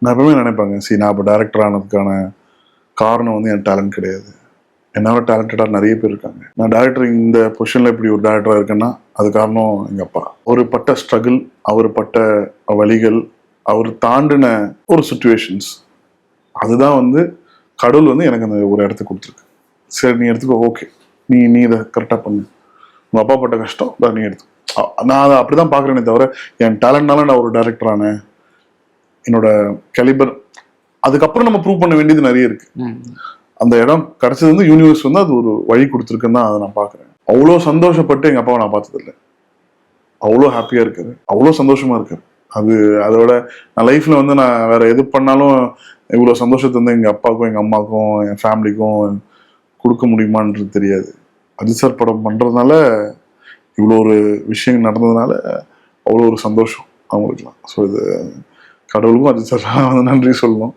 நான் எப்பவுமே நினைப்பாங்க, நான் இப்போ டைரக்டர் ஆனதுக்கான காரணம் வந்து என் டேலண்ட் கிடையாது. என்னால் டேலண்டடாக நிறைய பேர் இருக்காங்க. நான் டேரக்டர் இந்த பொசிஷனில் இப்படி ஒரு டேரக்டராக இருக்கேன்னா அது காரணம் எங்கள் அப்பா. ஒரு பட்ட ஸ்ட்ரகிள், அவர் பட்ட வழிகள், அவர் தாண்டின ஒரு சுச்சுவேஷன்ஸ், அதுதான் வந்து கடவுள் வந்து எனக்கு அந்த ஒரு இடத்த கொடுத்துருக்கு. சரி நீ எடுத்துக்கோ, ஓகே, நீ இதை கரெக்டாக பண்ணு, உங்கள் அப்பா பட்ட கஷ்டம் தான் நீ எடுத்து. நான் அதை அப்படி தான் பார்க்குறேனே தவிர என் டேலண்ட்னால நான் ஒரு டேரக்டர் ஆனேன், என்னோட கலிபர். அதுக்கப்புறம் நம்ம ப்ரூவ் பண்ண வேண்டியது நிறைய இருக்கு. அந்த இடம் கிடைச்சது வந்து யூனிவர்ஸ் வந்து அது ஒரு வழி கொடுத்துருக்குன்னு தான் அதை நான் பார்க்குறேன். அவ்வளோ சந்தோஷப்பட்டு எங்கள் அப்பாவை நான் பார்த்ததில்லை. அவ்வளோ ஹாப்பியாக இருக்காரு, அவ்வளோ சந்தோஷமா இருக்காரு. அதோட நான் லைஃப்ல வந்து நான் வேற எது பண்ணாலும் இவ்வளோ சந்தோஷத்தை வந்து எங்கள் அப்பாவுக்கும் எங்கள் அம்மாவுக்கும் என் ஃபேமிலிக்கும் கொடுக்க முடியுமான்றது தெரியாது. அஜித் சார் படம் பண்ணுறதுனால இவ்வளோ ஒரு விஷயம் நடந்ததுனால அவ்வளோ ஒரு சந்தோஷம் அவங்களுக்குலாம். ஸோ இது கடவுளுக்கும் அஜித் சார் வந்து நன்றி சொல்லணும்.